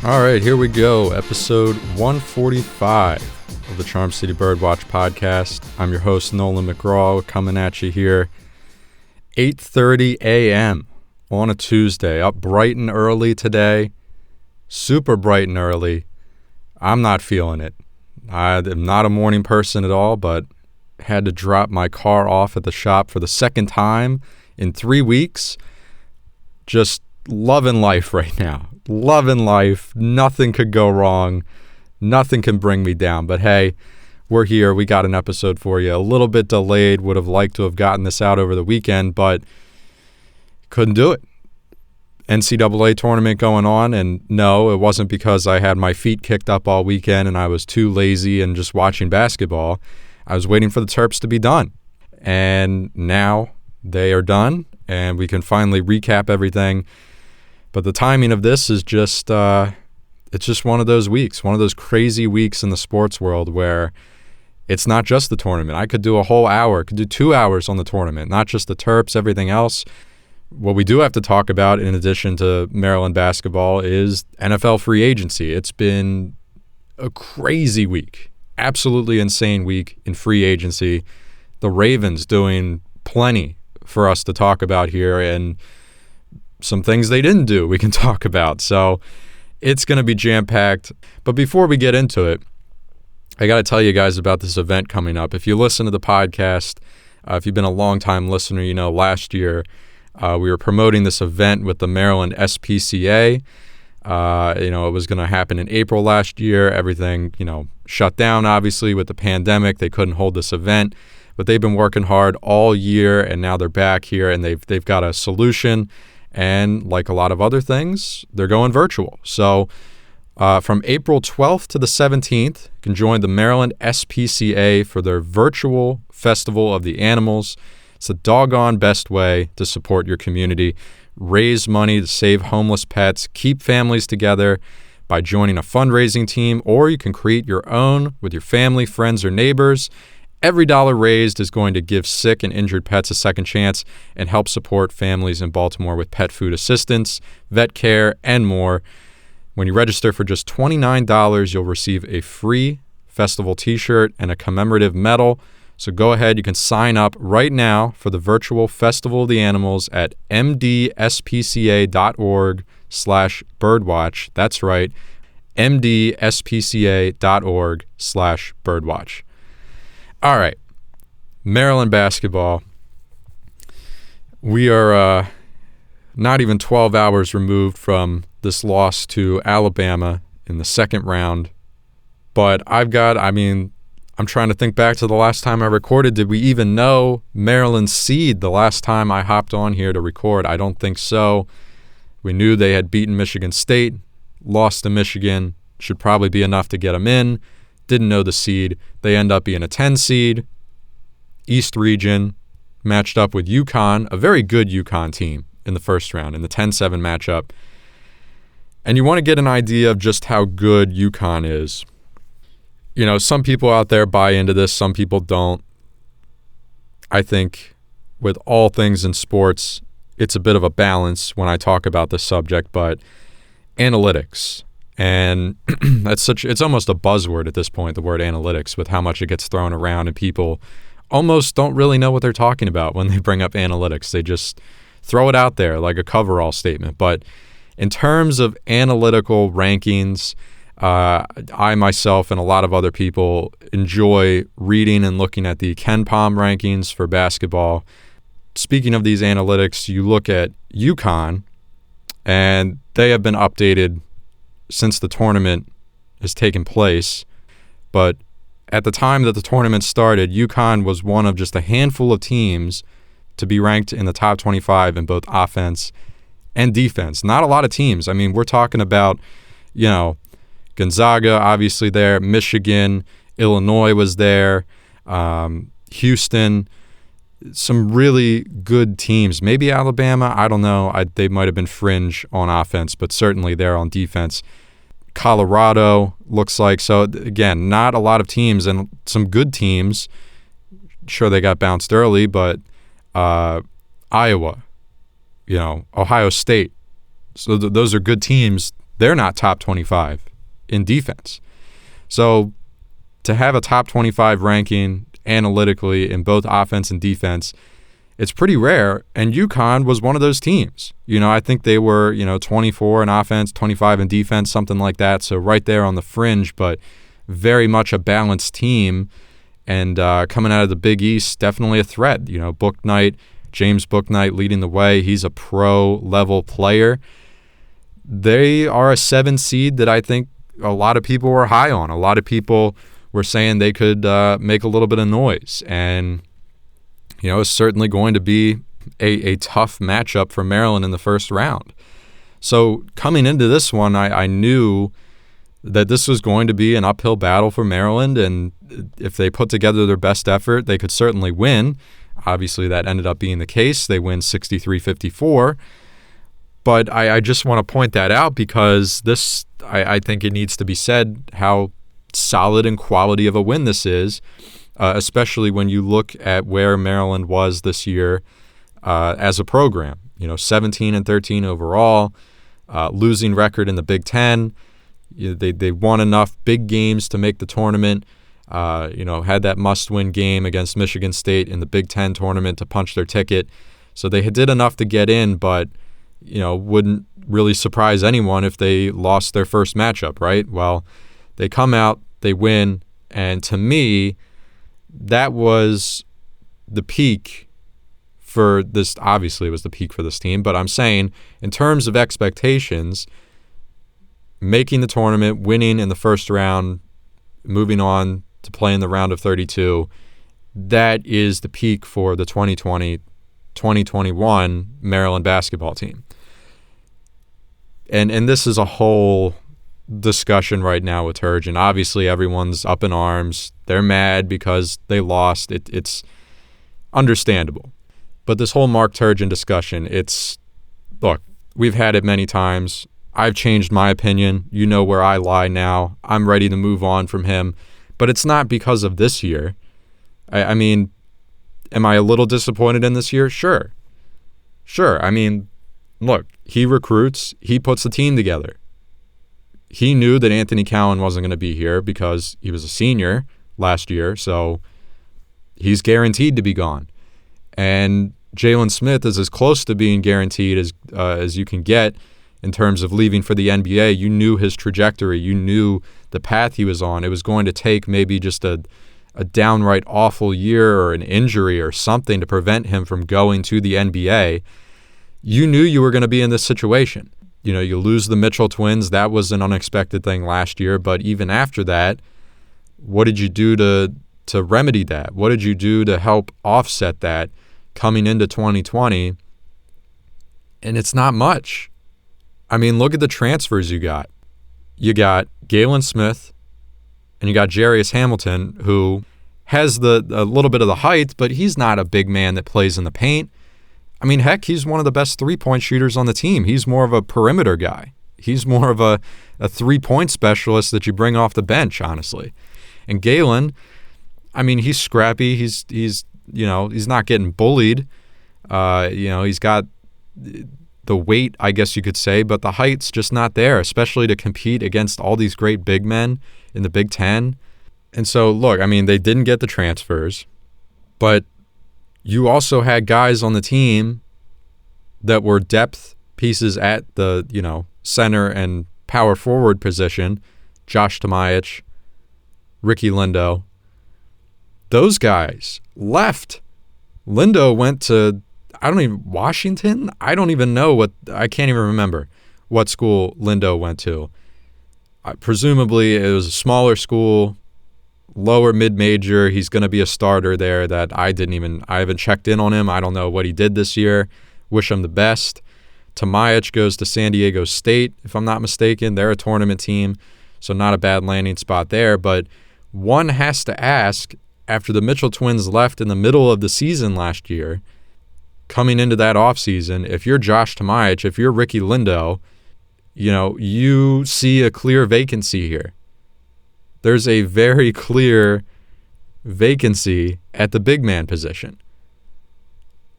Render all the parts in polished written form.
All right, here we go. Episode 145 of the Charm City Birdwatch podcast. I'm your host, Nolan McGraw, coming at you here 8:30 a.m. on a Tuesday. Up bright and early today. Super bright and early. I'm not feeling it. I am not a morning person at all, but had to drop my car off at the shop for the second time in 3 weeks. Just loving life right now. Loving life. Nothing could go wrong. Nothing can bring me down. But hey, we're here. We got an episode for you. A little bit delayed. Would have liked to have gotten this out over the weekend, but couldn't do it. NCAA tournament going on, and no, it wasn't because I had my feet kicked up all weekend and I was too lazy and just watching basketball. I was waiting for the Terps to be done. And now they are done, and we can finally recap everything. But the timing of this is just, it's just one of those weeks, one of those crazy weeks in the sports world where it's not just the tournament. I could do a whole hour, could do 2 hours on the tournament, not just the Terps, everything else. What we do have to talk about in addition to Maryland basketball is NFL free agency. It's been a crazy week, absolutely insane week in free agency. The Ravens doing plenty for us to talk about here, and some things they didn't do we can talk about. So it's going to be jam-packed. But before we get into it, I got to tell you guys about this event coming up. If you listen to the podcast, if you've been a long-time listener, you know last year we were promoting this event with the Maryland SPCA. It was going to happen in April last year. Everything, shut down, obviously, with the pandemic. They couldn't hold this event. But they've been working hard all year, and now they're back here, and they've got a solution. And like a lot of other things, they're going virtual. So from April 12th to the 17th, you can join the Maryland SPCA for their virtual Festival of the Animals. It's the doggone best way to support your community, raise money to save homeless pets, keep families together by joining a fundraising team, or you can create your own with your family, friends, or neighbors. Every dollar raised is going to give sick and injured pets a second chance and help support families in Baltimore with pet food assistance, vet care, and more. When you register for just $29, you'll receive a free festival t-shirt and a commemorative medal. So go ahead, you can sign up right now for the virtual Festival of the Animals at mdspca.org/birdwatch. That's right, mdspca.org/birdwatch. All right, Maryland basketball. We are not even 12 hours removed from this loss to Alabama in the second round. But I'm trying to think back to the last time I recorded. Did we even know Maryland's seed the last time I hopped on here to record? I don't think so. We knew they had beaten Michigan State, lost to Michigan, should probably be enough to get them in. Didn't know the seed. They end up being a 10 seed, East Region, matched up with UConn, a very good UConn team in the first round, in the 10-7 matchup. And you want to get an idea of just how good UConn is. Some people out there buy into this, some people don't. I think with all things in sports, it's a bit of a balance when I talk about this subject, but analytics. And it's almost a buzzword at this point, the word analytics, with how much it gets thrown around, and people almost don't really know what they're talking about when they bring up analytics. They just throw it out there like a coverall statement. But in terms of analytical rankings, I myself and a lot of other people enjoy reading and looking at the KenPom rankings for basketball. Speaking of these analytics, you look at UConn, and they have been updated since the tournament has taken place. But at the time that the tournament started, UConn was one of just a handful of teams to be ranked in the top 25 in both offense and defense. Not a lot of teams. We're talking about, Gonzaga, obviously there, Michigan, Illinois was there, Houston, some really good teams. Maybe Alabama, I don't know. They might have been fringe on offense, but certainly they're on defense. Colorado looks like. So, again, not a lot of teams, and some good teams. Sure, they got bounced early, but Iowa, Ohio State. So those are good teams they're not top 25 in defense. So to have a top 25 ranking analytically in both offense and defense, it's pretty rare, and UConn was one of those teams. I think they were, 24 in offense, 25 in defense, something like that, so right there on the fringe, but very much a balanced team, and coming out of the Big East, definitely a threat. Bouknight, James Bouknight leading the way. He's a pro-level player. They are a 7 seed that I think a lot of people were high on. A lot of people were saying they could make a little bit of noise, and it's certainly going to be a tough matchup for Maryland in the first round. So coming into this one, I knew that this was going to be an uphill battle for Maryland, and if they put together their best effort, they could certainly win. Obviously, that ended up being the case. They win 63-54. But I just want to point that out because I think it needs to be said how solid and quality of a win this is, especially when you look at where Maryland was this year as a program. 17-13 overall, losing record in the Big Ten. They won enough big games to make the tournament. Had that must-win game against Michigan State in the Big Ten tournament to punch their ticket. So they did enough to get in, but wouldn't really surprise anyone if they lost their first matchup, right? Well, they come out, they win, and to me, that was the peak for this. Obviously, it was the peak for this team, but I'm saying in terms of expectations, making the tournament, winning in the first round, moving on to play in the round of 32, that is the peak for the 2020-2021 Maryland basketball team. And this is a whole discussion right now with Turgeon. Obviously, everyone's up in arms. They're mad because they lost. It's understandable. But this whole Mark Turgeon discussion, look, we've had it many times. I've changed my opinion. You know where I lie now. I'm ready to move on from him. But it's not because of this year. I mean, am I a little disappointed in this year? Sure. I mean, look, he recruits. He puts the team together. He knew that Anthony Cowan wasn't going to be here because he was a senior last year, so he's guaranteed to be gone. And Jalen Smith is as close to being guaranteed as you can get in terms of leaving for the NBA. You knew his trajectory. You knew the path he was on. It was going to take maybe just a downright awful year or an injury or something to prevent him from going to the NBA. You knew you were going to be in this situation. You lose the Mitchell twins. That was an unexpected thing last year. But even after that, what did you do to remedy that? What did you do to help offset that coming into 2020? And it's not much. I mean, look at the transfers you got. You got Galen Smith, and you got Jarius Hamilton, who has a little bit of the height, but he's not a big man that plays in the paint. I mean, heck, he's one of the best three-point shooters on the team. He's more of a perimeter guy. He's more of a three-point specialist that you bring off the bench, honestly. And Galen, I mean, he's scrappy. He's not getting bullied. He's got the weight, I guess you could say, but the height's just not there, especially to compete against all these great big men in the Big Ten. And so, look, I mean, they didn't get the transfers, but you also had guys on the team that were depth pieces at the, center and power forward position. Josh Tomaic, Ricky Lindo. Those guys left. Lindo went to, Washington? I don't even know I can't even remember what school Lindo went to. Presumably it was a smaller school, lower mid-major. He's going to be a starter there that I haven't checked in on him. I don't know what he did this year. Wish him the best. Tomaic goes to San Diego State, if I'm not mistaken. They're a tournament team, so not a bad landing spot there. But one has to ask, after the Mitchell twins left in the middle of the season last year, coming into that offseason, if you're Josh Tomaic, if you're Ricky Lindo, you see a clear vacancy here. There's a very clear vacancy at the big man position.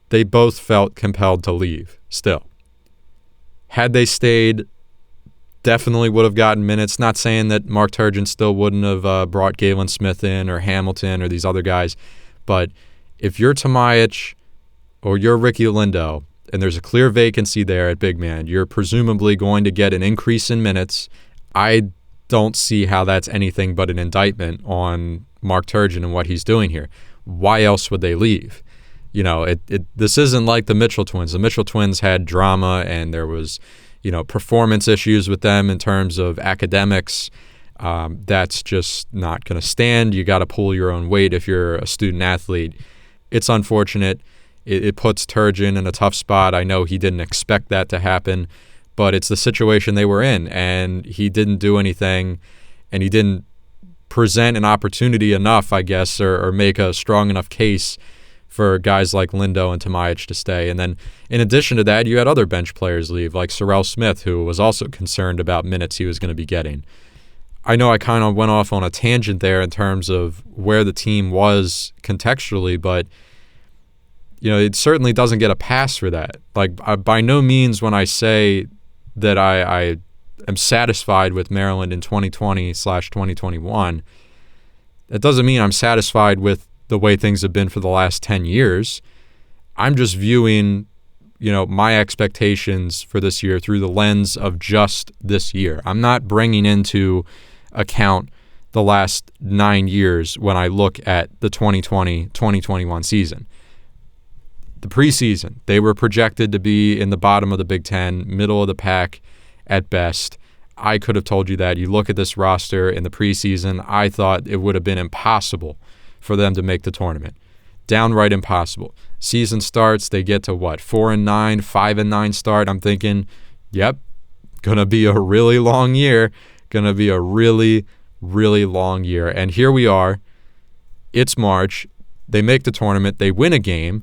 They both felt compelled to leave still. Had they stayed, definitely would have gotten minutes. Not saying that Mark Turgeon still wouldn't have brought Galen Smith in or Hamilton or these other guys, but if you're Tomajic or you're Ricky Lindo and there's a clear vacancy there at big man, you're presumably going to get an increase in minutes. I don't see how that's anything but an indictment on Mark Turgeon and what he's doing here. Why else would they leave? This isn't like the Mitchell twins. The Mitchell twins had drama and there was, performance issues with them in terms of academics. That's just not going to stand. You got to pull your own weight if you're a student athlete. It's unfortunate. It puts Turgeon in a tough spot. I know he didn't expect that to happen, but it's the situation they were in, and he didn't do anything, and he didn't present an opportunity enough, I guess, or make a strong enough case for guys like Lindo and Tomajic to stay. And then in addition to that, you had other bench players leave, like Sorrell Smith, who was also concerned about minutes he was going to be getting. I know I kind of went off on a tangent there in terms of where the team was contextually, but it certainly doesn't get a pass for that. Like, by no means when I say that I am satisfied with Maryland in 2020/2021, that doesn't mean I'm satisfied with the way things have been for the last 10 years. I'm just viewing, my expectations for this year through the lens of just this year. I'm not bringing into account the last 9 years when I look at the 2020-2021 season. The preseason, they were projected to be in the bottom of the Big Ten, middle of the pack at best. I could have told you that. You look at this roster in the preseason, I thought it would have been impossible for them to make the tournament. Downright impossible. Season starts, they get to 4-9, 5-9 start. I'm thinking, yep, gonna be a really long year. Gonna be a really, really long year. And here we are. It's March. They make the tournament. They win a game.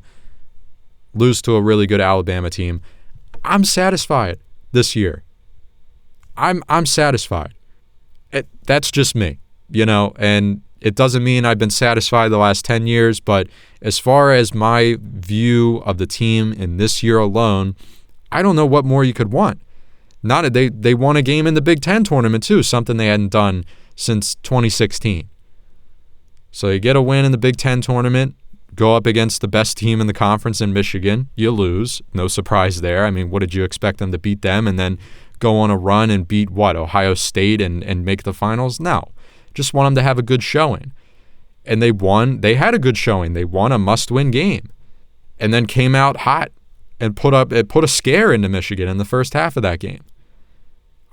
Lose to a really good Alabama team. I'm satisfied this year. I'm satisfied. That's just me, and it doesn't mean I've been satisfied the last 10 years, but as far as my view of the team in this year alone, I don't know what more you could want. They won a game in the Big Ten tournament too, something they hadn't done since 2016. So you get a win in the Big Ten tournament, go up against the best team in the conference in Michigan, you lose. No surprise there. I mean, what did you expect them to beat them and then go on a run and beat Ohio State and make the finals? No. Just want them to have a good showing. And they won. They had a good showing. They won a must-win game and then came out hot and put a scare into Michigan in the first half of that game.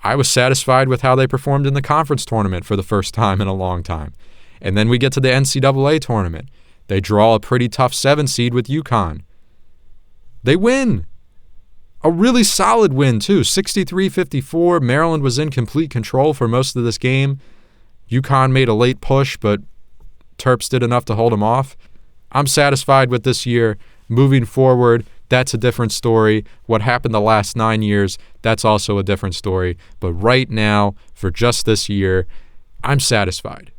I was satisfied with how they performed in the conference tournament for the first time in a long time. And then we get to the NCAA tournament. They draw a pretty tough 7 seed with UConn. They win. A really solid win, too. 63-54. Maryland was in complete control for most of this game. UConn made a late push, but Terps did enough to hold them off. I'm satisfied with this year. Moving forward, that's a different story. What happened the last 9 years, that's also a different story. But right now, for just this year, I'm satisfied.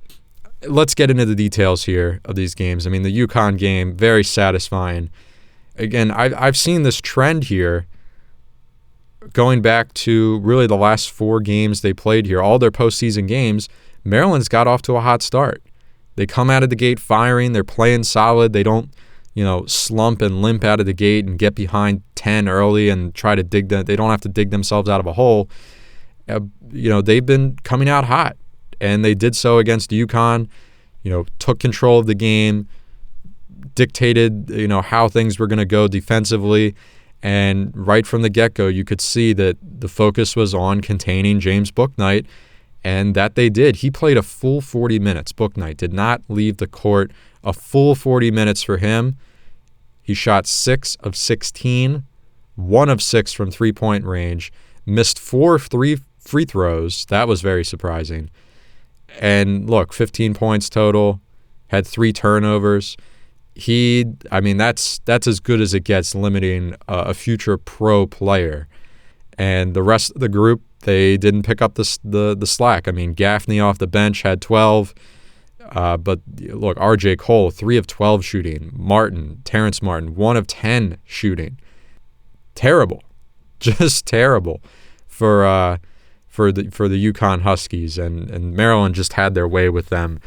Let's get into the details here of these games. I mean, the UConn game, very satisfying. Again, I've seen this trend here going back to really the last 4 games they played here. All their postseason games, Maryland's got off to a hot start. They come out of the gate firing. They're playing solid. They don't, slump and limp out of the gate and get behind 10 early and try to dig them. They don't have to dig themselves out of a hole. They've been coming out hot, and they did so against UConn. Took control of the game, dictated, how things were going to go defensively. And right from the get-go, you could see that the focus was on containing James Bouknight, and that they did. He played a full 40 minutes. Bouknight did not leave the court. A full 40 minutes for him. He shot 6 of 16, 1 of 6 from three-point range, missed 4 free throws. That was very surprising. And look, 15 points total, had 3 turnovers. That's as good as it gets, limiting a future pro player. And the rest of the group, they didn't pick up the slack. I mean, Gaffney off the bench had 12. But look, R.J. Cole, 3 of 12 shooting. Terrence Martin, 1 of 10 shooting. Terrible. Just terrible for for the UConn Huskies, and Maryland just had their way with them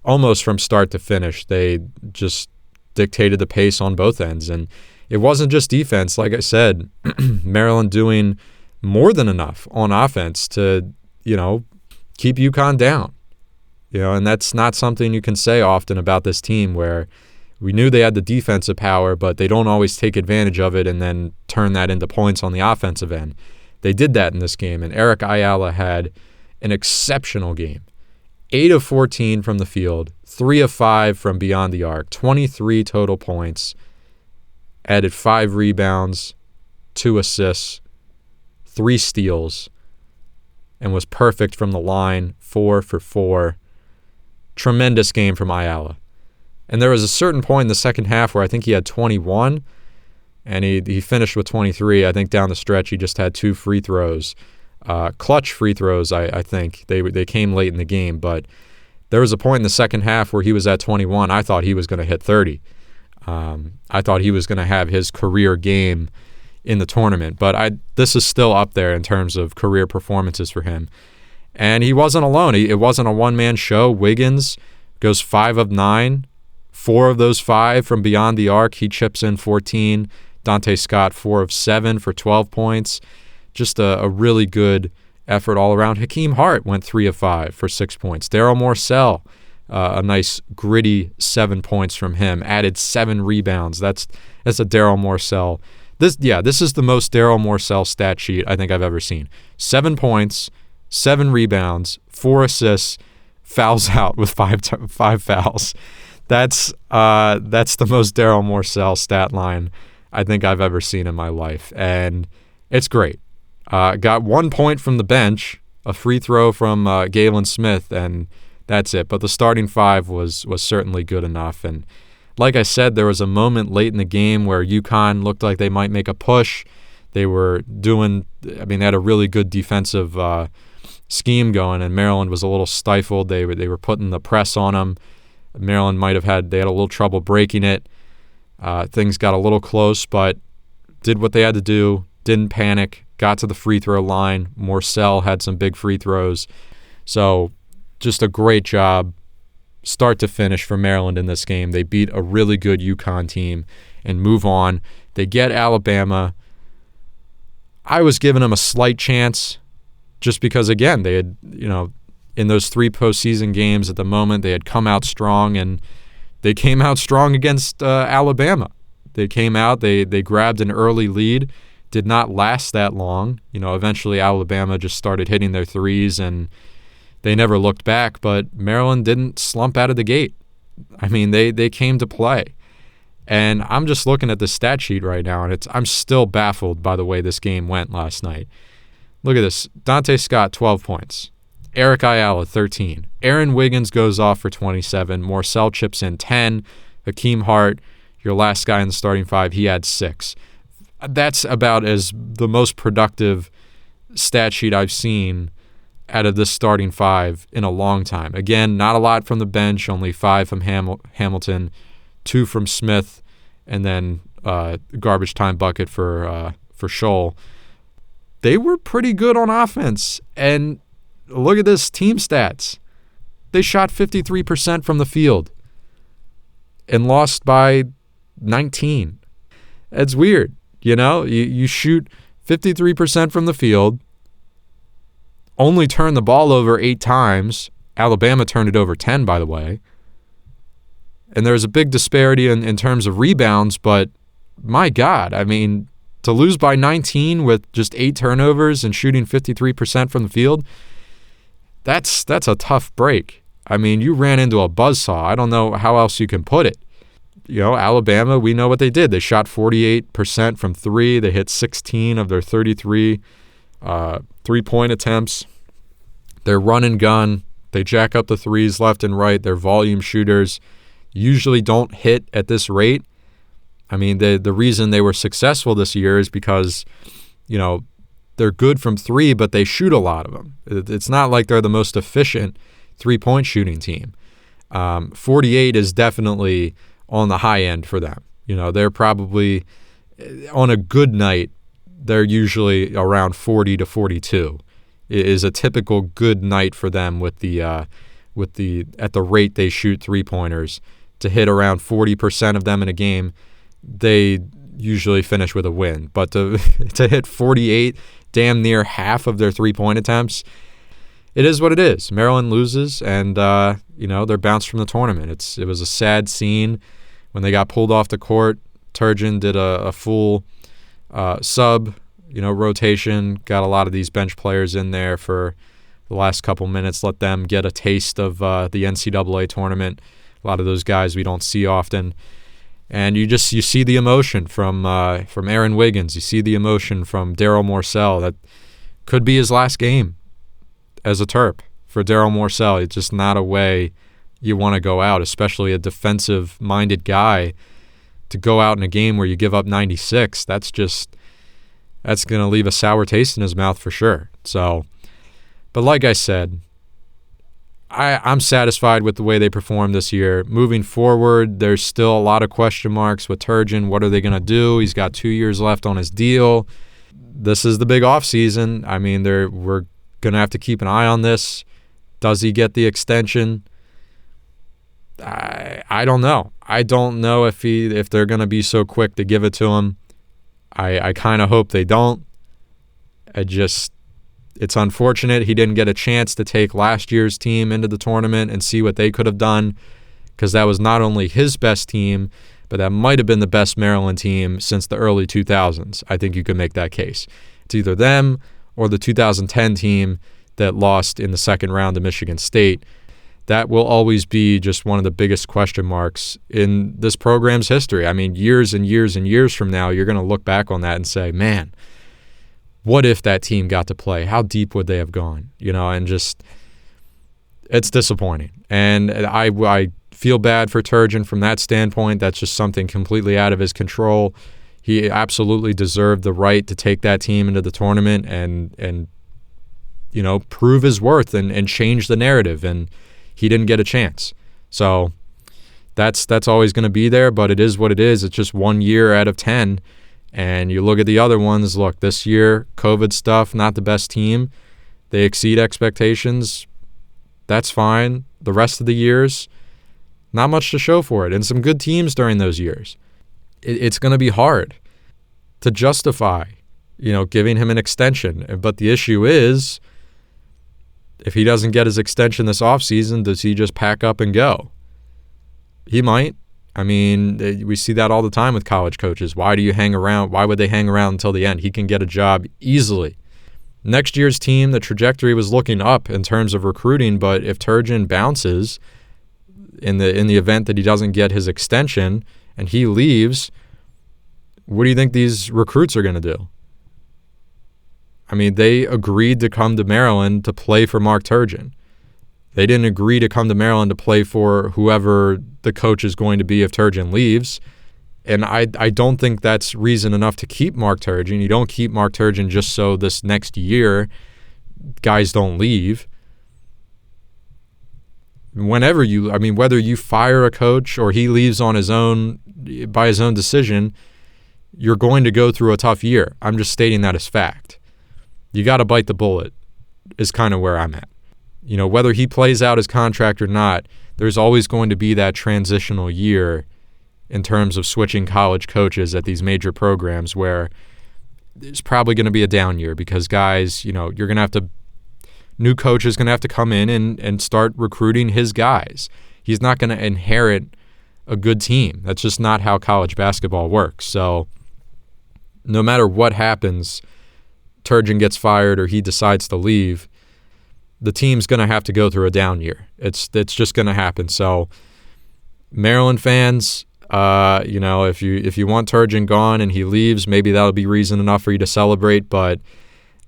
almost from start to finish. They just dictated the pace on both ends, and it wasn't just defense. Like I said, Maryland doing more than enough on offense to, keep UConn down. And that's not something you can say often about this team, where we knew they had the defensive power, but they don't always take advantage of it and then turn that into points on the offensive end. They did that in this game, and Eric Ayala had an exceptional game. 8 of 14 from the field, 3 of 5 from beyond the arc, 23 total points, added 5 rebounds, 2 assists, 3 steals, and was perfect from the line, 4 for 4. Tremendous game from Ayala. And there was a certain point in the second half where I think he had 21, and he finished with 23. I think down the stretch he just had 2 free throws. Clutch free throws, I think. They came late in the game, but there was a point in the second half where he was at 21. I thought he was going to hit 30. I thought he was going to have his career game in the tournament, but this is still up there in terms of career performances for him. And he wasn't alone. It wasn't a one-man show. Wiggins goes 5 of 9, 4 of those 5 from beyond the arc. He chips in 14. Dante Scott, 4 of 7 for 12 points. Just a really good effort all around. Hakeem Hart went 3 of 5 for 6 points. Daryl Morcell, a nice gritty 7 points from him. Added 7 rebounds. That's a Daryl Morcell. This is the most Daryl Morcell stat sheet I think I've ever seen. 7 points, 7 rebounds, 4 assists, fouls out with 5 fouls. That's the most Daryl Morcell stat line I think I've ever seen in my life, and it's great. Got 1 point from the bench, a free throw from Galen Smith, and that's it. But the starting 5 was certainly good enough. And like I said, there was a moment late in the game where UConn looked like they might make a push. They had a really good defensive scheme going, and Maryland was a little stifled. They were putting the press on them. Maryland they had a little trouble breaking it. Things got a little close, but did what they had to do, didn't panic, got to the free throw line. Morcell had some big free throws. So just a great job, start to finish, for Maryland in this game. They beat a really good UConn team and move on. They get Alabama. I was giving them a slight chance just because, again, they had, in those 3 postseason games at the moment, they had come out strong, and they came out strong against Alabama. They came out, they grabbed an early lead, did not last that long. Eventually Alabama just started hitting their threes, and they never looked back, but Maryland didn't slump out of the gate. I mean, they came to play. And I'm just looking at the stat sheet right now, and I'm still baffled by the way this game went last night. Look at this. Dante Scott, 12 points. Eric Ayala, 13. Aaron Wiggins goes off for 27. Morcell chips in 10. Hakeem Hart, your last guy in the starting 5, he had 6. That's about as the most productive stat sheet I've seen out of this starting 5 in a long time. Again, not a lot from the bench, only 5 from Hamilton, 2 from Smith, and then garbage time bucket for Scholl. They were pretty good on offense, and look at this team stats. They shot 53% from the field and lost by 19. It's weird, You shoot 53% from the field, only turn the ball over 8 times. Alabama turned it over 10, by the way. And there's a big disparity in terms of rebounds, but my God, I mean, to lose by 19 with just 8 turnovers and shooting 53% from the field, that's a tough break. I mean, you ran into a buzzsaw. I don't know how else you can put it. Alabama, we know what they did. They shot 48% from 3. They hit 16 of their 33 3-point attempts. They're run and gun. They jack up the threes left and right. They're volume shooters. Usually don't hit at this rate. I mean, the reason they were successful this year is because, they're good from 3, but they shoot a lot of them. It's not like they're the most efficient 3-point shooting team. 48 is definitely on the high end for them. They're probably, on a good night, they're usually around 40 to 42 is a typical good night for them with the at the rate they shoot 3-pointers to hit around 40% of them in a game. They usually finish with a win, but to hit 48, damn near half of their 3-point attempts, it is what it is. Maryland loses, and they're bounced from the tournament. It was a sad scene when they got pulled off the court. Turgeon did a full sub rotation, got a lot of these bench players in there for the last couple minutes, let them get a taste of the NCAA tournament. A lot of those guys we don't see often. And you see the emotion from Aaron Wiggins. You see the emotion from Daryl Morcell. That could be his last game as a Terp for Daryl Morcell. It's just not a way you want to go out, especially a defensive-minded guy, to go out in a game where you give up 96. That's going to leave a sour taste in his mouth for sure. So, but like I said, I'm satisfied with the way they performed this year. Moving forward, there's still a lot of question marks with Turgeon. What are they going to do? He's got 2 years left on his deal. This is the big offseason. I mean, we're going to have to keep an eye on this. Does he get the extension? I don't know. I don't know if they're going to be so quick to give it to him. I kind of hope they don't. It's unfortunate he didn't get a chance to take last year's team into the tournament and see what they could have done, because that was not only his best team, but that might have been the best Maryland team since the early 2000s. I think you could make that case. It's either them or the 2010 team that lost in the second round to Michigan State. That will always be just one of the biggest question marks in this program's history. I mean, years and years and years from now, you're going to look back on that and say, man, what if that team got to play? How deep would they have gone? And just, it's disappointing. And I feel bad for Turgeon from that standpoint. That's just something completely out of his control. He absolutely deserved the right to take that team into the tournament and prove his worth and change the narrative. And he didn't get a chance. So that's always going to be there, but it is what it is. It's just 1 year out of 10. And you look at the other ones, look, this year, COVID stuff, not the best team. They exceed expectations. That's fine. The rest of the years, not much to show for it. And some good teams during those years. It's going to be hard to justify, giving him an extension. But the issue is, if he doesn't get his extension this offseason, does he just pack up and go? He might. I mean, we see that all the time with college coaches. Why do you hang around? Why would they hang around until the end? He can get a job easily. Next year's team, the trajectory was looking up in terms of recruiting, but if Turgeon bounces in the event that he doesn't get his extension and he leaves, what do you think these recruits are going to do? I mean, they agreed to come to Maryland to play for Mark Turgeon. They didn't agree to come to Maryland to play for whoever the coach is going to be if Turgeon leaves. And I don't think that's reason enough to keep Mark Turgeon. You don't keep Mark Turgeon just so this next year guys don't leave. Whether you fire a coach or he leaves on his own by his own decision, you're going to go through a tough year. I'm just stating that as fact. You got to bite the bullet is kind of where I'm at. Whether he plays out his contract or not, there's always going to be that transitional year in terms of switching college coaches at these major programs where it's probably going to be a down year because guys, you're going to have to, new coach is going to have to come in and start recruiting his guys. He's not going to inherit a good team. That's just not how college basketball works. So no matter what happens, Turgeon gets fired or he decides to leave, the team's going to have to go through a down year. It's just going to happen. So Maryland fans, if you want Turgeon gone and he leaves, maybe that'll be reason enough for you to celebrate. But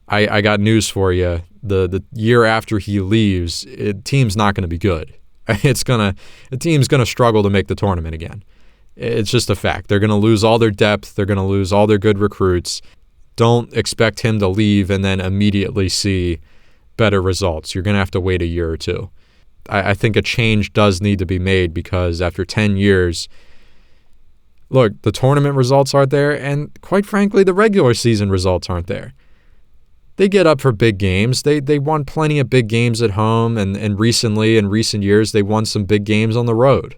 I got news for you. The year after he leaves, team's not going to be good. The team's going to struggle to make the tournament again. It's just a fact. They're going to lose all their depth. They're going to lose all their good recruits. Don't expect him to leave and then immediately see better results. You're going to have to wait a year or two. I think a change does need to be made because after 10 years, look, the tournament results aren't there, and quite frankly, the regular season results aren't there. they get up for big games. They won plenty of big games at home, and recently, in recent years, they won some big games on the road.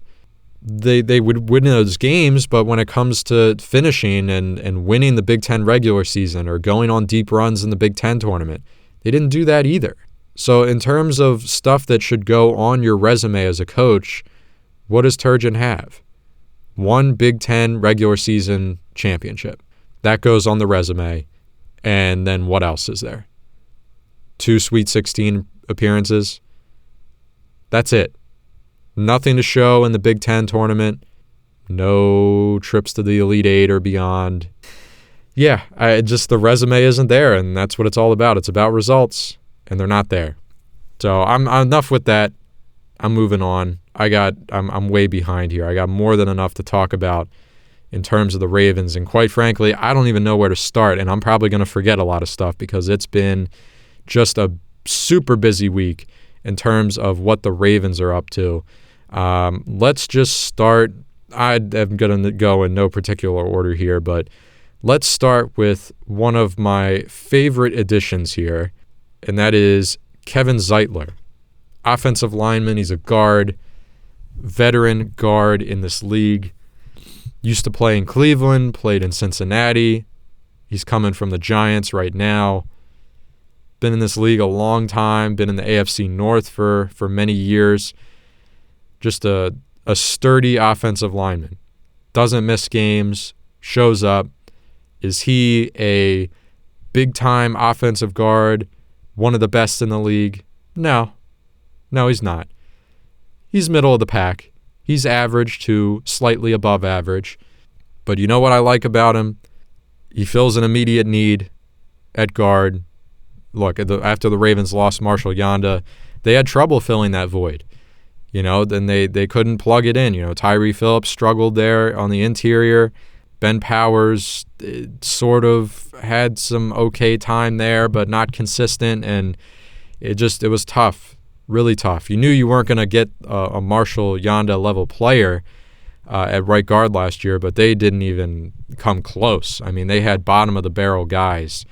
They would win those games, but when it comes to finishing and winning the Big Ten regular season or going on deep runs in the Big Ten tournament, they didn't do that either. So in terms of stuff that should go on your resume as a coach, what does Turgeon have? 1 Big Ten regular season championship. That goes on the resume. And then what else is there? 2 Sweet 16 appearances. That's it. Nothing to show in the Big Ten tournament. No trips to the Elite Eight or beyond. Yeah, the resume isn't there, and that's what it's all about. It's about results, and they're not there. So I'm enough with that. I'm moving on. I'm way behind here. I got more than enough to talk about in terms of the Ravens, and quite frankly, I don't even know where to start, and I'm probably going to forget a lot of stuff because it's been just a super busy week in terms of what the Ravens are up to. Let's just start. I'm going to go in no particular order here, but let's start with one of my favorite additions here, and that is Kevin Zeitler. Offensive lineman, he's a guard, veteran guard in this league. Used to play in Cleveland, played in Cincinnati. He's coming from the Giants right now. Been in this league a long time, been in the AFC North for many years. Just a sturdy offensive lineman. Doesn't miss games, shows up. Is he a big-time offensive guard, one of the best in the league? No, he's not. He's middle of the pack. He's average to slightly above average. But you know what I like about him? He fills an immediate need at guard. Look, after the Ravens lost Marshall Yanda, they had trouble filling that void. Then they couldn't plug it in. Tyree Phillips struggled there on the interior. Ben Powers sort of had some okay time there, but not consistent, and it was tough. Really tough. You knew you weren't going to get a Marshall Yanda level player at right guard last year, but they didn't even come close. I mean, they had bottom of the barrel guys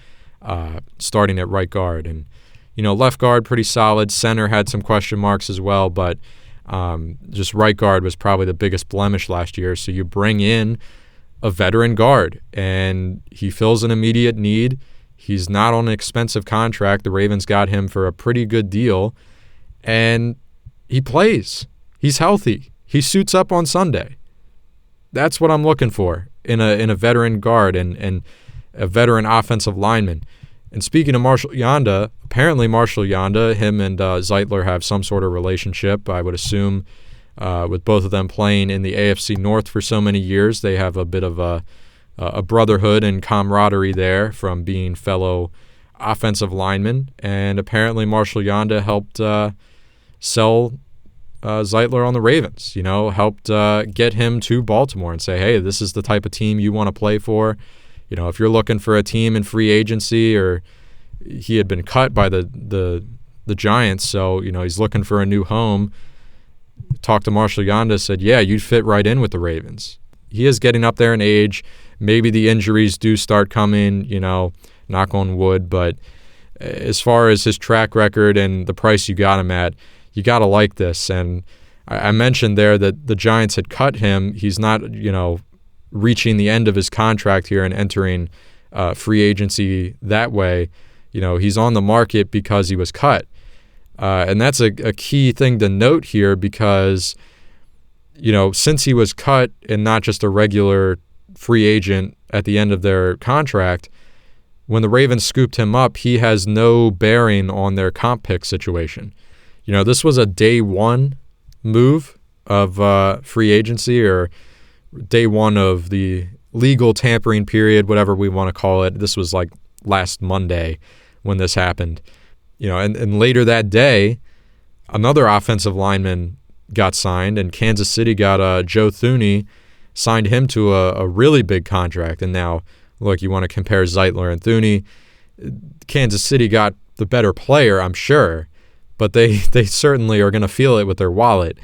starting at right guard, and left guard pretty solid. Center had some question marks as well, but just right guard was probably the biggest blemish last year. So you bring in a veteran guard, and he fills an immediate need. He's not on an expensive contract. The Ravens got him for a pretty good deal. And he plays. He's healthy. He suits up on Sunday. That's what I'm looking for in a veteran guard and a veteran offensive lineman. And speaking of Marshall Yanda, apparently Marshall Yanda, him and Zeitler have some sort of relationship, I would assume, with both of them playing in the AFC North for so many years. They have a bit of a brotherhood and camaraderie there from being fellow offensive linemen. And apparently Marshall Yanda helped sell Zeitler on the Ravens, helped get him to Baltimore and say, hey, this is the type of team you want to play for. If you're looking for a team in free agency, or he had been cut by the Giants, so, he's looking for a new home. Talked to Marshall Yanda, said, yeah, you'd fit right in with the Ravens. He is getting up there in age. Maybe the injuries do start coming, knock on wood, but as far as his track record and the price you got him at, you got to like this. And I mentioned there that the Giants had cut him. He's not, reaching the end of his contract here and entering free agency that way. He's on the market because he was cut. And that's a key thing to note here because, since he was cut and not just a regular free agent at the end of their contract, when the Ravens scooped him up, he has no bearing on their comp pick situation. This was a day one move of free agency, or day one of the legal tampering period, whatever we want to call it. This was like last Monday when this happened. And later that day, another offensive lineman got signed, and Kansas City got Joe Thuney, signed him to a really big contract. And now, look, you want to compare Zeitler and Thuney. Kansas City got the better player, I'm sure, but they certainly are going to feel it with their wallet.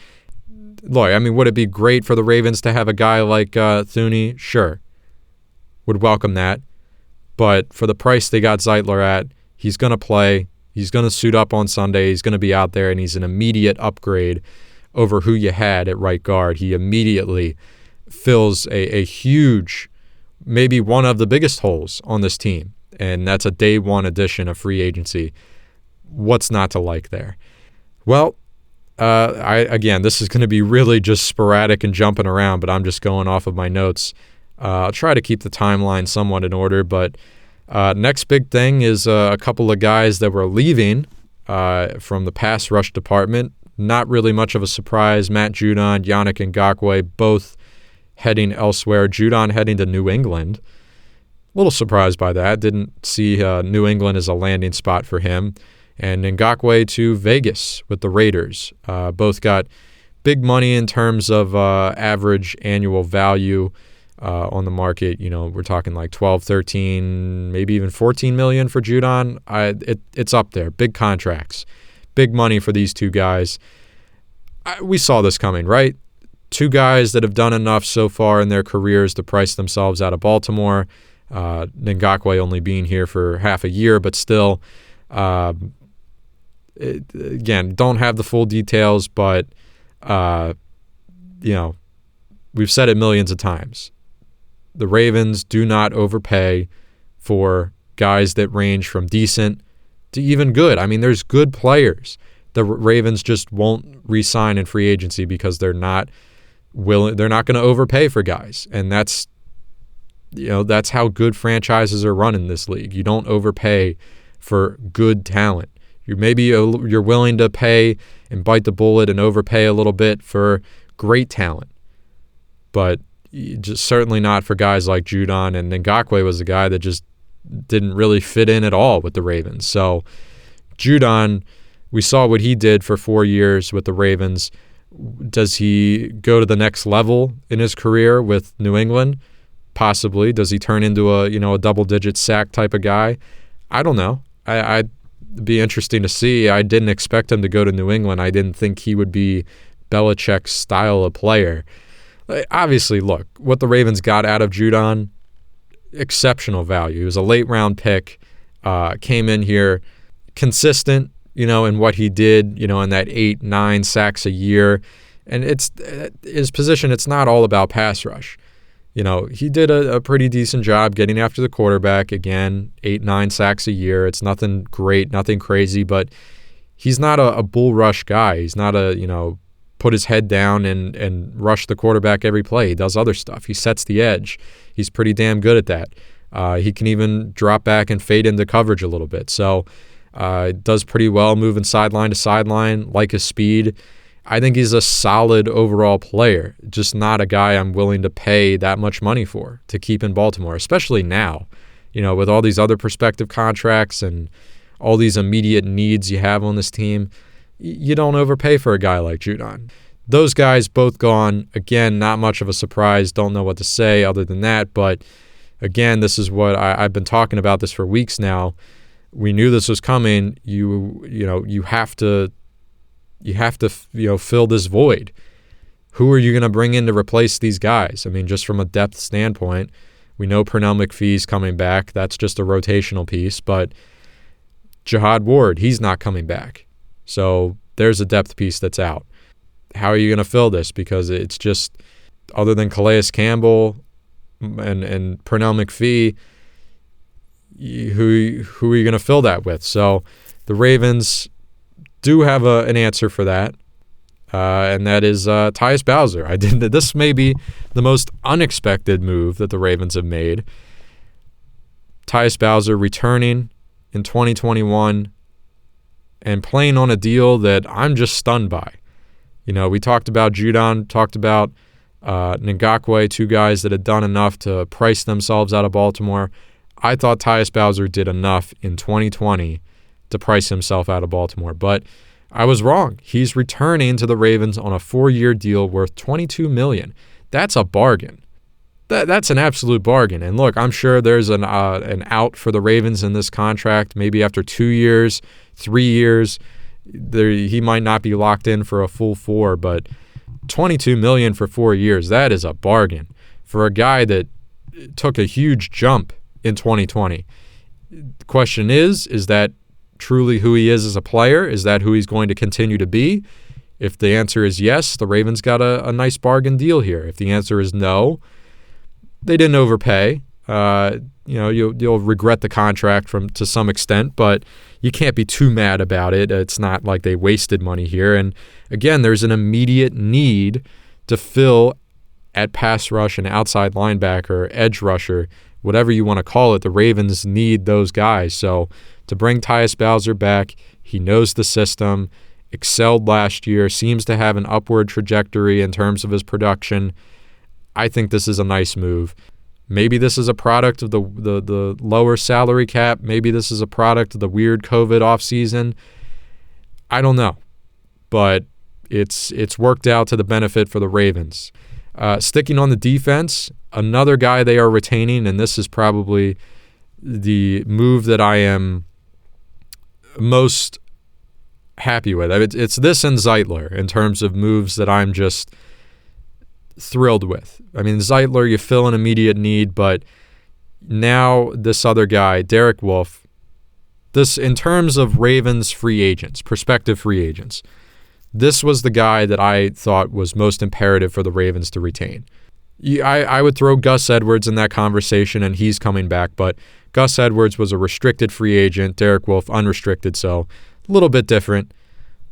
Look, I mean, would it be great for the Ravens to have a guy like Thuney? Sure. Would welcome that. But for the price they got Zeitler at, He's going to play. He's going to suit up on Sunday. He's going to be out there, and he's an immediate upgrade over who you had at right guard. He immediately fills a huge, maybe one of the biggest holes on this team, and that's a day one addition of free agency. What's not to like there? Well, again, this is going to be really just sporadic and jumping around, but I'm just going off of my notes. I'll try to keep the timeline somewhat in order, but next big thing is a couple of guys that were leaving from the pass rush department. Not really much of a surprise. Matt Judon, Judon and Ngakoue, both heading elsewhere. Judon heading to New England. A little surprised by that. Didn't see New England as a landing spot for him. And Ngakoue to Vegas with the Raiders. Both got big money in terms of average annual value on the market. You know, we're talking like 12, 13, maybe even 14 million for Judon. It's up there. Big contracts. Big money for these two guys. We saw this coming, right? Two guys that have done enough so far in their careers to price themselves out of Baltimore. Ngakoue only being here for half a year, but still, again, don't have the full details, but, we've said it millions of times. The Ravens do not overpay for guys that range from decent to even good. I mean, there's good players. The Ravens just won't re-sign in free agency because they're not willing. They're not going to overpay for guys, and that's how good franchises are run in this league. You don't overpay for good talent. You're willing to pay and bite the bullet and overpay a little bit for great talent, but just certainly not for guys like Judon. And Ngakoue was a guy that just didn't really fit in at all with the Ravens. So Judon, we saw what he did for 4 years with the Ravens. Does he go to the next level in his career with New England? Possibly. Does he turn into a double-digit sack type of guy? I don't know. I'd be interesting to see. I didn't expect him to go to New England. I didn't think he would be Belichick's style of player. Obviously, look, what the Ravens got out of Judon, exceptional value. He was a late-round pick, came in here consistent, in what he did, in that 8-9 sacks a year. And it's his position, it's not all about pass rush. He did a pretty decent job getting after the quarterback. Again, 8-9 sacks a year. It's nothing great, nothing crazy, but he's not a bull rush guy. He's not put his head down and rush the quarterback every play. He does other stuff. He sets the edge. He's pretty damn good at that. He can even drop back and fade into coverage a little bit. So does pretty well moving sideline to sideline, like his speed. I think he's a solid overall player, just not a guy I'm willing to pay that much money for to keep in Baltimore, especially now, with all these other prospective contracts and all these immediate needs you have on this team. You don't overpay for a guy like Judon. Those guys both gone. Again, not much of a surprise. Don't know what to say other than that. But again, this is what I've been talking about this for weeks now. We knew this was coming. You have to fill this void. Who are you going to bring in to replace these guys? I mean, just from a depth standpoint, we know Pernell McPhee's coming back. That's just a rotational piece. But Jihad Ward, he's not coming back. So there's a depth piece that's out. How are you going to fill this? Because it's just, other than Calais Campbell and Pernell McPhee, who are you going to fill that with? So the Ravens do have an answer for that, and that is Tyus Bowser. This may be the most unexpected move that the Ravens have made. Tyus Bowser returning in 2021 and playing on a deal that I'm just stunned by. We talked about Judon, talked about Ngakoue, two guys that had done enough to price themselves out of Baltimore. I thought Tyus Bowser did enough in 2020 to price himself out of Baltimore, but I was wrong. He's returning to the Ravens on a 4-year deal worth $22 million. That's a bargain. That's an absolute bargain. And look, I'm sure there's an out for the Ravens in this contract. Maybe after 2 years, 3 years, he might not be locked in for a full 4, but $22 million for 4 years, that is a bargain for a guy that took a huge jump in 2020. The question is that truly who he is as a player? Is that who he's going to continue to be? If the answer is yes, the Ravens got a nice bargain deal here. If the answer is no, they didn't overpay. You'll regret the contract to some extent, but you can't be too mad about it. It's not like they wasted money here. And again, there's an immediate need to fill at pass rush and outside linebacker, edge rusher, whatever you want to call it. The Ravens need those guys. So to bring Tyus Bowser back, he knows the system, excelled last year, seems to have an upward trajectory in terms of his production. I think this is a nice move. Maybe this is a product of the lower salary cap. Maybe this is a product of the weird COVID offseason. I don't know. But it's worked out to the benefit for the Ravens. Sticking on the defense, another guy they are retaining, and this is probably the move that I am most happy with. It's this and Zeitler in terms of moves that I'm just thrilled with. I mean, Zeitler, you fill an immediate need, but now this other guy, Derek Wolfe, this in terms of Ravens free agents, prospective free agents, this was the guy that I thought was most imperative for the Ravens to retain. I would throw Gus Edwards in that conversation, and he's coming back, but Gus Edwards was a restricted free agent, Derek Wolfe unrestricted, so a little bit different,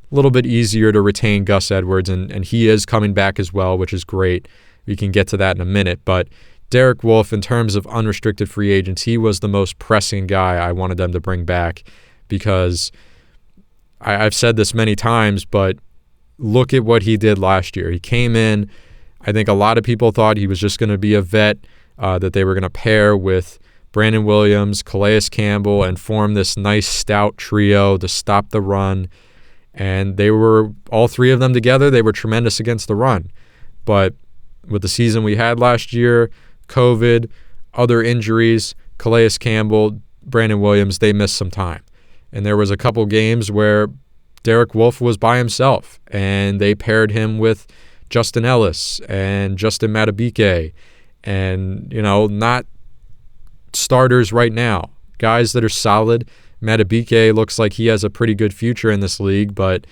a little bit easier to retain Gus Edwards, and he is coming back as well, which is great. We can get to that in a minute, but Derek Wolfe, in terms of unrestricted free agents, he was the most pressing guy I wanted them to bring back because I've said this many times, but look at what he did last year. He came in, I think a lot of people thought he was just going to be a vet that they were going to pair with Brandon Williams, Calais Campbell, and form this nice stout trio to stop the run. And they were, all three of them together, they were tremendous against the run. But with the season we had last year, COVID, other injuries, Calais Campbell, Brandon Williams, they missed some time. And there was a couple games where Derek Wolfe was by himself, and they paired him with Justin Ellis and Justin Madubuike, and, not starters right now. Guys that are solid. Madubuike looks like he has a pretty good future in this league, but,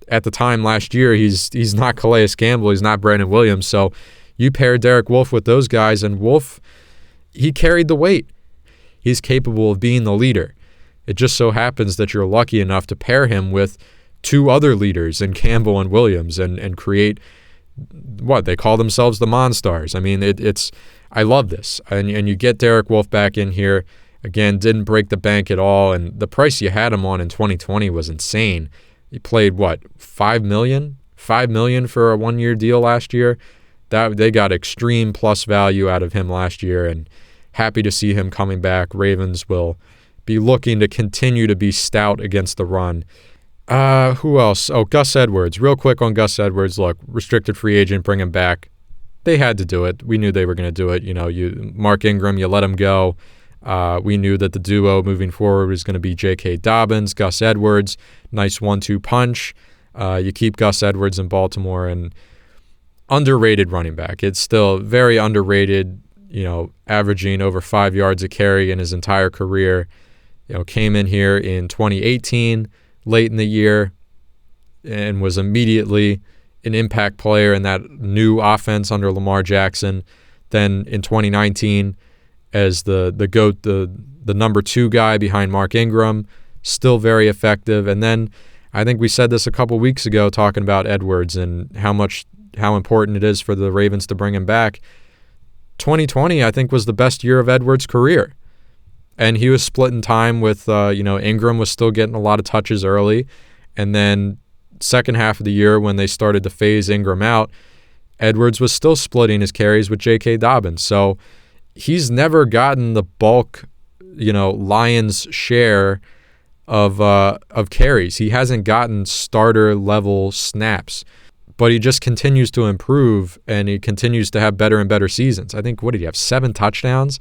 at the time last year, he's not Calais Campbell, he's not Brandon Williams, so you pair Derek Wolfe with those guys, and Wolfe, he carried the weight. He's capable of being the leader. It just so happens that you're lucky enough to pair him with two other leaders in Campbell and Williams and create what they call themselves the Monstars. I mean, I love this. And you get Derek Wolfe back in here. Again, didn't break the bank at all. And the price you had him on in 2020 was insane. He played, $5 million? $5 million for a one-year deal last year. They got extreme plus value out of him last year, and happy to see him coming back. Ravens will be looking to continue to be stout against the run. Who else? Oh, Gus Edwards. Real quick on Gus Edwards. Look, restricted free agent, bring him back. They had to do it. We knew they were going to do it. Mark Ingram, you let him go. We knew that the duo moving forward was going to be J.K. Dobbins, Gus Edwards. Nice 1-2 punch. You keep Gus Edwards in Baltimore, and underrated running back. It's still very underrated, averaging over 5 yards a carry in his entire career. Came in here in 2018, late in the year, and was immediately an impact player in that new offense under Lamar Jackson. Then in 2019, as the GOAT, the number 2 guy behind Mark Ingram, still very effective. And then I think we said this a couple weeks ago talking about Edwards and how important it is for the Ravens to bring him back. 2020, I think, was the best year of Edwards' career. And he was splitting time with, Ingram was still getting a lot of touches early. And then second half of the year when they started to phase Ingram out, Edwards was still splitting his carries with J.K. Dobbins. So he's never gotten the bulk, Lions share of carries. He hasn't gotten starter level snaps, but he just continues to improve, and he continues to have better and better seasons. I think, what did he have, 7 touchdowns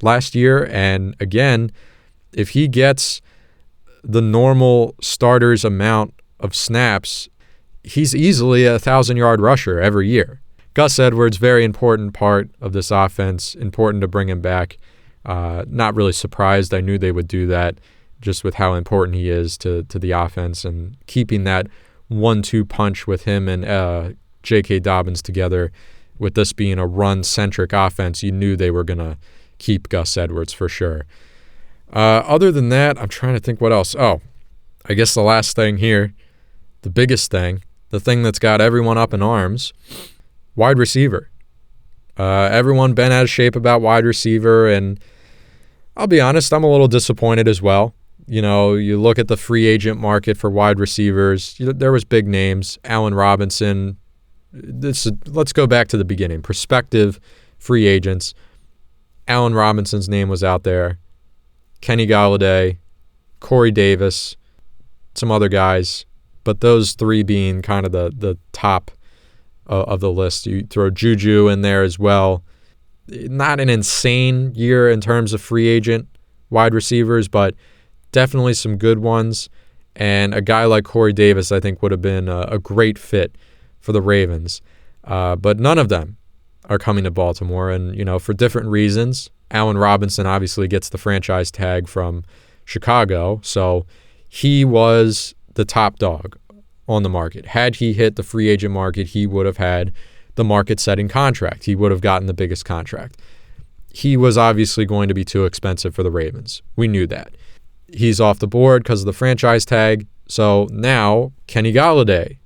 last year? And again, if he gets the normal starters amount of snaps, he's easily a 1,000-yard rusher every year. Gus Edwards, very important part of this offense, important to bring him back. Not really surprised. I knew they would do that just with how important he is to the offense, and keeping that 1-2 punch with him and J.K. Dobbins together. With this being a run-centric offense, you knew they were going to keep Gus Edwards for sure. Other than that, I'm trying to think what else. Oh, I guess the last thing here, the biggest thing, the thing that's got everyone up in arms, wide receiver. Everyone been out of shape about wide receiver, and I'll be honest, I'm a little disappointed as well. You know, you look at the free agent market for wide receivers, there was big names, Allen Robinson. Let's go back to the beginning. Prospective free agents. Allen Robinson's name was out there. Kenny Golladay, Corey Davis, some other guys. But those three being kind of the top of the list. You throw Juju in there as well. Not an insane year in terms of free agent wide receivers, but definitely some good ones. And a guy like Corey Davis, I think, would have been a great fit for the Ravens. But none of them are coming to Baltimore, and, you know, for different reasons. Allen Robinson obviously gets the franchise tag from Chicago, so he was the top dog on the market. Had he hit the free agent market, he would have had the market-setting contract. He would have gotten the biggest contract. He was obviously going to be too expensive for the Ravens. We knew that. He's off the board because of the franchise tag, so now Kenny Golladay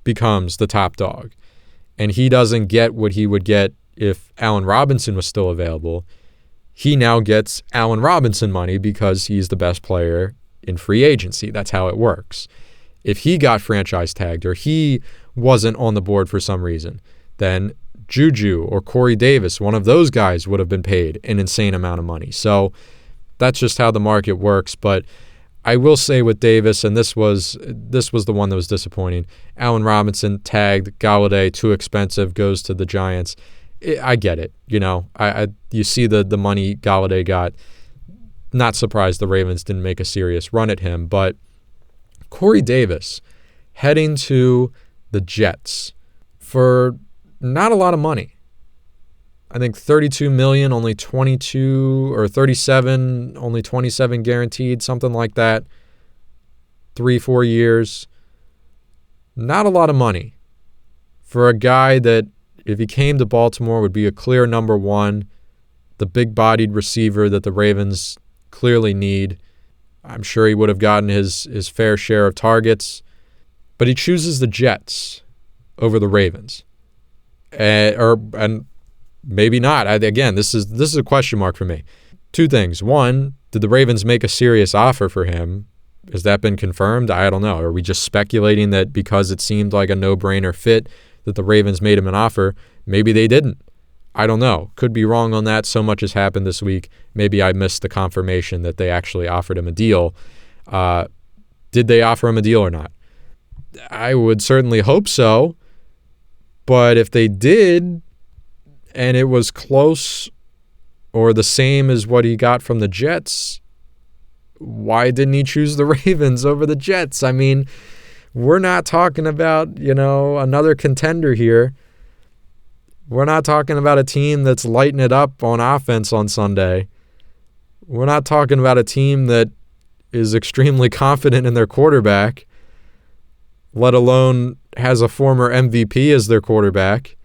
becomes the top dog. And he doesn't get what he would get if Allen Robinson was still available. He now gets Allen Robinson money because he's the best player in free agency. That's how it works. If he got franchise tagged or he wasn't on the board for some reason, then Juju or Corey Davis, one of those guys, would have been paid an insane amount of money. So that's just how the market works. But I will say with Davis, and this was the one that was disappointing, Allen Robinson tagged, Golladay too expensive, goes to the Giants. I get it. You know, you see the money Golladay got. Not surprised the Ravens didn't make a serious run at him, but Corey Davis heading to the Jets for not a lot of money. I think $32 million, only 22, or 37, only 27 guaranteed, something like that. 3-4 years. Not a lot of money for a guy that, if he came to Baltimore, would be a clear number one, the big-bodied receiver that the Ravens clearly need. I'm sure he would have gotten his fair share of targets, but he chooses the Jets over the Ravens. And maybe not. Again, this is a question mark for me. Two things. One, did the Ravens make a serious offer for him? Has that been confirmed? I don't know. Are we just speculating that because it seemed like a no-brainer fit that the Ravens made him an offer? Maybe they didn't. I don't know. Could be wrong on that. So much has happened this week. Maybe I missed the confirmation that they actually offered him a deal. Did they offer him a deal or not? I would certainly hope so. But if they did, and it was close or the same as what he got from the Jets, why didn't he choose the Ravens over the Jets? I mean, we're not talking about, another contender here. We're not talking about a team that's lighting it up on offense on Sunday. We're not talking about a team that is extremely confident in their quarterback, let alone has a former MVP as their quarterback.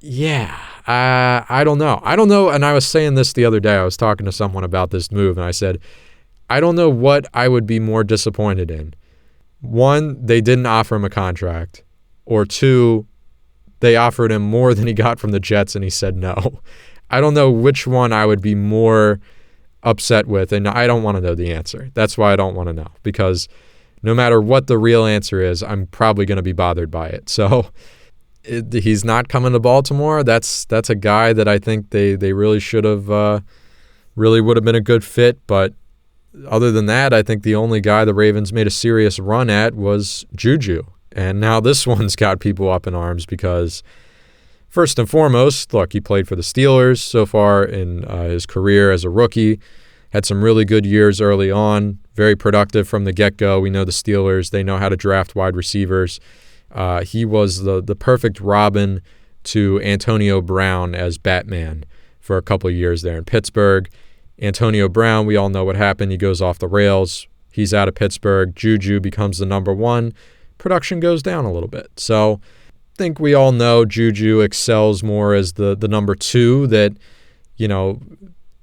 Yeah, I don't know. And I was saying this the other day. I was talking to someone about this move, and I said, I don't know what I would be more disappointed in. One, they didn't offer him a contract. Or two, they offered him more than he got from the Jets, and he said no. I don't know which one I would be more upset with, and I don't want to know the answer. That's why I don't want to know, because no matter what the real answer is, I'm probably going to be bothered by it. So he's not coming to Baltimore. That's a guy that I think they really should have, really would have been a good fit. But other than that, I think the only guy the Ravens made a serious run at was Juju. And now this one's got people up in arms because, first and foremost, look, he played for the Steelers so far in his career as a rookie. Had some really good years early on, very productive from the get-go. We know the Steelers, they know how to draft wide receivers. He was the perfect Robin to Antonio Brown as Batman for a couple of years there in Pittsburgh. Antonio Brown, we all know what happened. He goes off the rails. He's out of Pittsburgh. Juju becomes the number one. Production goes down a little bit. So I think we all know Juju excels more as the number two that,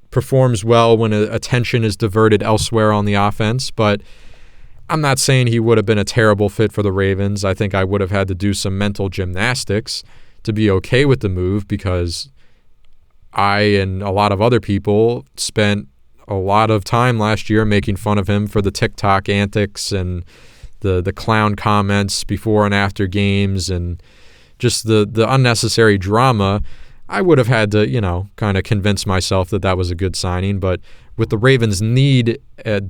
performs well when attention is diverted elsewhere on the offense. But I'm not saying he would have been a terrible fit for the Ravens. I think I would have had to do some mental gymnastics to be okay with the move, because I and a lot of other people spent a lot of time last year making fun of him for the TikTok antics and the clown comments before and after games and just the unnecessary drama. I would have had to, kind of convince myself that was a good signing. But with the Ravens'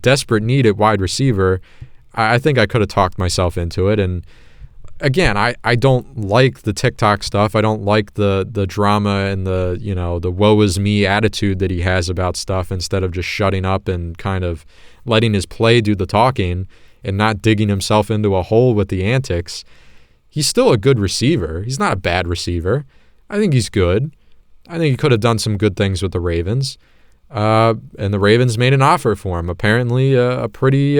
desperate need at wide receiver, I think I could have talked myself into it. And again, I don't like the TikTok stuff. I don't like the drama and the woe is me attitude that he has about stuff, instead of just shutting up and kind of letting his play do the talking and not digging himself into a hole with the antics. He's still a good receiver. He's not a bad receiver. I think he's good. I think he could have done some good things with the Ravens. And the Ravens made an offer for him, apparently a pretty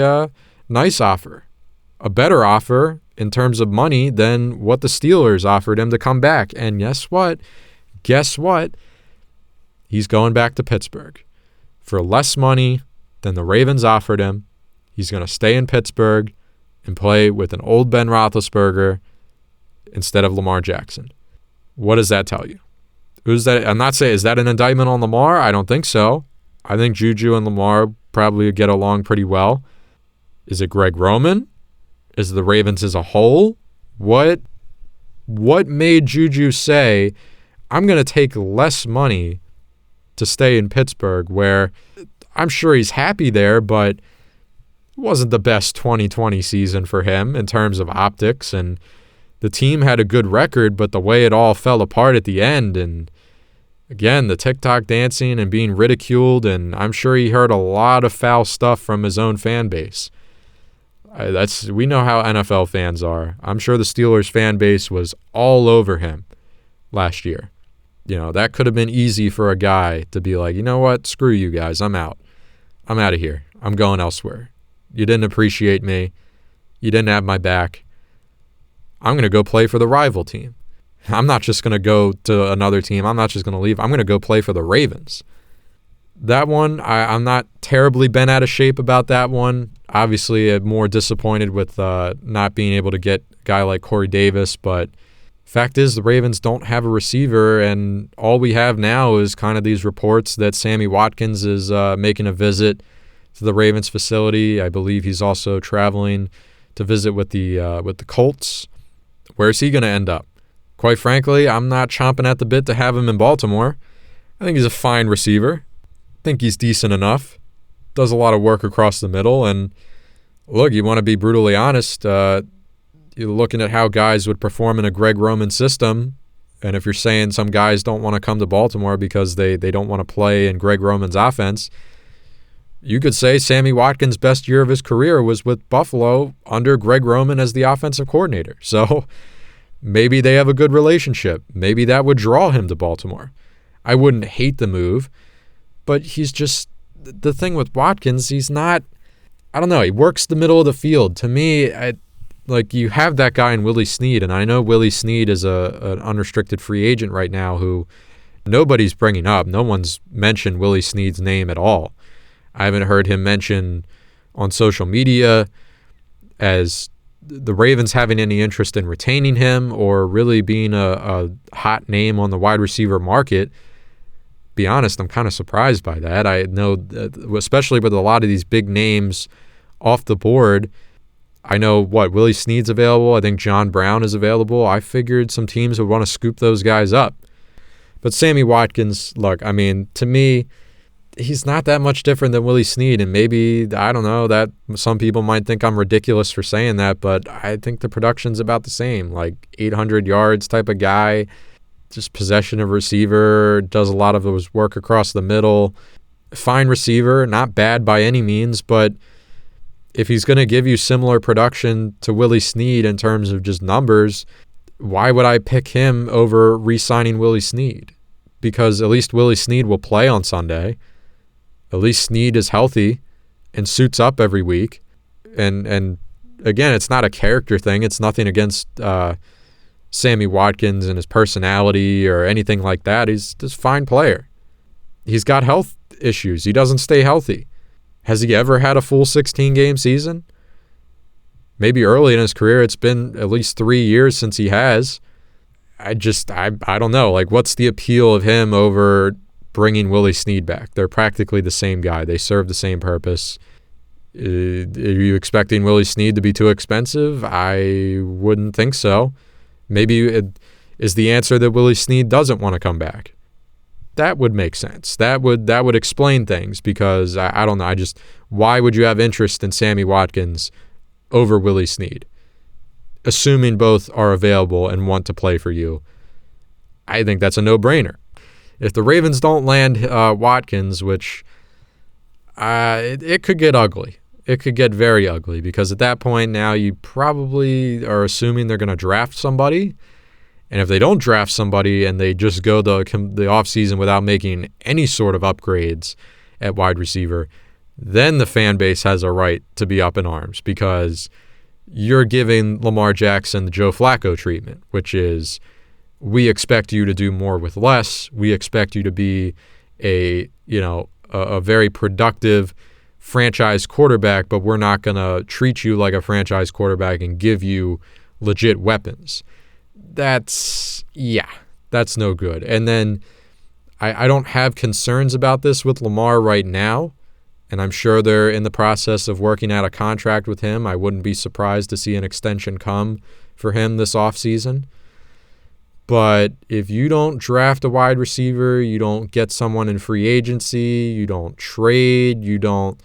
nice offer, a better offer in terms of money than what the Steelers offered him to come back. And guess what? He's going back to Pittsburgh for less money than the Ravens offered him. He's going to stay in Pittsburgh and play with an old Ben Roethlisberger instead of Lamar Jackson. What does that tell you? Who's that? I'm not saying, is that an indictment on Lamar? I don't think so. I think Juju and Lamar probably get along pretty well. Is it Greg Roman? Is it the Ravens as a whole? What made Juju say, I'm going to take less money to stay in Pittsburgh, where I'm sure he's happy there, but it wasn't the best 2020 season for him in terms of optics, and the team had a good record, but the way it all fell apart at the end, and again, the TikTok dancing and being ridiculed, and I'm sure he heard a lot of foul stuff from his own fan base. We know how NFL fans are. I'm sure the Steelers fan base was all over him last year. That could have been easy for a guy to be like, you know what, screw you guys, I'm out. I'm out of here. I'm going elsewhere. You didn't appreciate me. You didn't have my back. I'm going to go play for the rival team. I'm not just going to go to another team. I'm not just going to leave. I'm going to go play for the Ravens. That one, I'm not terribly bent out of shape about that one. Obviously, I'm more disappointed with not being able to get a guy like Corey Davis, but fact is the Ravens don't have a receiver, and all we have now is kind of these reports that Sammy Watkins is making a visit to the Ravens facility. I believe he's also traveling to visit with the Colts. Where's he going to end up? Quite frankly, I'm not chomping at the bit to have him in Baltimore. I think he's a fine receiver. I think he's decent enough. Does a lot of work across the middle. And look, you want to be brutally honest, you're looking at how guys would perform in a Greg Roman system. And if you're saying some guys don't want to come to Baltimore because they don't want to play in Greg Roman's offense, you could say Sammy Watkins' best year of his career was with Buffalo under Greg Roman as the offensive coordinator. So maybe they have a good relationship. Maybe that would draw him to Baltimore. I wouldn't hate the move, but he's just, the thing with Watkins, he's not, I don't know, he works the middle of the field. To me, you have that guy in Willie Snead, and I know Willie Snead is an unrestricted free agent right now who nobody's bringing up. No one's mentioned Willie Snead's name at all. I haven't heard him mentioned on social media as the Ravens having any interest in retaining him or really being a hot name on the wide receiver market. Be honest, I'm kind of surprised by that. I know, especially with a lot of these big names off the board, I know Willie Snead's available. I think John Brown is available. I figured some teams would want to scoop those guys up. But Sammy Watkins, look, I mean, to me, he's not that much different than Willie Snead, and maybe, I don't know, that some people might think I'm ridiculous for saying that, but I think the production's about the same, like 800 yards type of guy, just possession of receiver, does a lot of his work across the middle, fine receiver, not bad by any means, but if he's going to give you similar production to Willie Snead in terms of just numbers, why would I pick him over re-signing Willie Snead? Because at least Willie Snead will play on Sunday. At least Snead is healthy and suits up every week. And again, it's not a character thing. It's nothing against Sammy Watkins and his personality or anything like that. He's just a fine player. He's got health issues. He doesn't stay healthy. Has he ever had a full 16-game season? Maybe early in his career. It's been at least 3 years since he has. I don't know. Like, what's the appeal of him over bringing Willie Snead back? They're practically the same guy. They serve the same purpose. Are you expecting Willie Snead to be too expensive? I wouldn't think so. Maybe it is the answer that Willie Snead doesn't want to come back. That would make sense. That would explain things, because I don't know. Why would you have interest in Sammy Watkins over Willie Snead? Assuming both are available and want to play for you, I think that's a no-brainer. If the Ravens don't land Watkins, which it could get ugly. It could get very ugly, because at that point now you probably are assuming they're going to draft somebody. And if they don't draft somebody and they just go the offseason without making any sort of upgrades at wide receiver, then the fan base has a right to be up in arms, because you're giving Lamar Jackson the Joe Flacco treatment, which is, we expect you to do more with less. We expect you to be a very productive franchise quarterback, but we're not going to treat you like a franchise quarterback and give you legit weapons. That's no good. And then I don't have concerns about this with Lamar right now, and I'm sure they're in the process of working out a contract with him. I wouldn't be surprised to see an extension come for him this offseason. But if you don't draft a wide receiver, you don't get someone in free agency, you don't trade, you don't...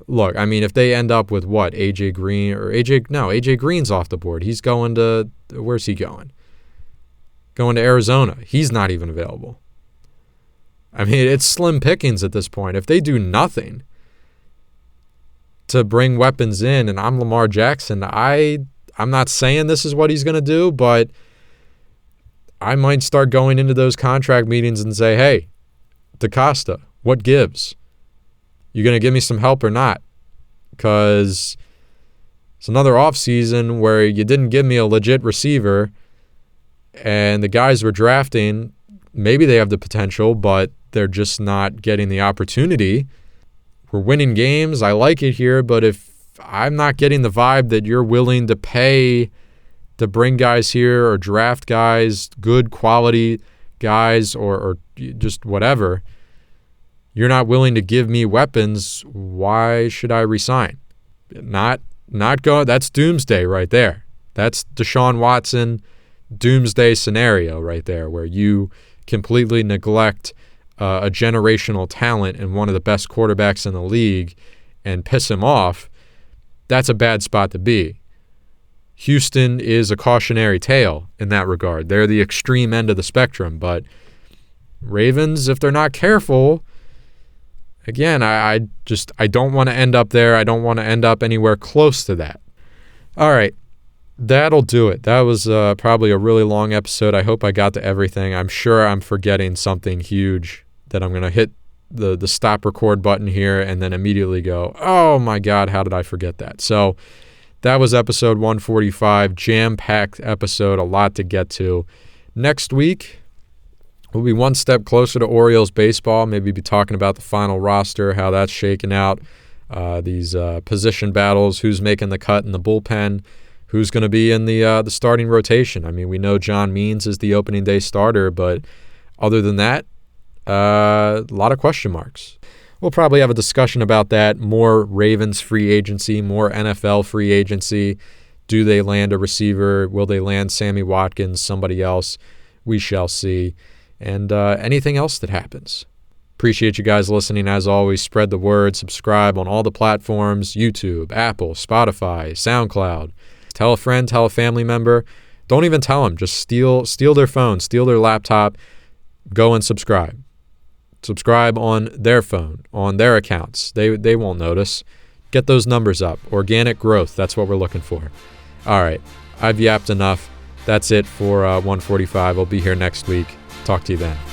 Look, I mean, if they end up with what? AJ Green's off the board. He's going to... Where's he going? Going to Arizona. He's not even available. I mean, it's slim pickings at this point. If they do nothing to bring weapons in, and I'm Lamar Jackson, I'm not saying this is what he's going to do, but I might start going into those contract meetings and say, hey, DaCosta, what gives? You going to give me some help or not? Because it's another offseason where you didn't give me a legit receiver, and the guys we're drafting, maybe they have the potential, but they're just not getting the opportunity. We're winning games. I like it here, but if I'm not getting the vibe that you're willing to pay to bring guys here or draft guys, good quality guys, or just whatever, you're not willing to give me weapons, why should I resign? Not go. That's doomsday right there. That's Deshaun Watson doomsday scenario right there, where you completely neglect a generational talent and one of the best quarterbacks in the league and piss him off. That's a bad spot to be. Houston is a cautionary tale in that regard. They're the extreme end of the spectrum, but Ravens, if they're not careful, again, I don't want to end up there. I don't want to end up anywhere close to that. All right, that'll do it. That was probably a really long episode. I hope I got to everything. I'm sure I'm forgetting something huge that I'm going to hit the stop record button here and then immediately go, oh my God, how did I forget that? So that was episode 145, jam-packed episode, a lot to get to. Next week, we'll be one step closer to Orioles baseball, maybe be talking about the final roster, how that's shaking out, these position battles, who's making the cut in the bullpen, who's going to be in the starting rotation. I mean, we know John Means is the opening day starter, but other than that, a lot of question marks. We'll probably have a discussion about that, more Ravens free agency, more NFL free agency. Do they land a receiver? Will they land Sammy Watkins, somebody else? We shall see. And anything else that happens. Appreciate you guys listening. As always, spread the word. Subscribe on all the platforms, YouTube, Apple, Spotify, SoundCloud. Tell a friend, tell a family member. Don't even tell them. Just steal their phone, steal their laptop. Go and subscribe. Subscribe on their phone, on their accounts. They won't notice. Get those numbers up. Organic growth, that's what we're looking for. All right, I've yapped enough. That's it for 145. I'll be here next week. Talk to you then.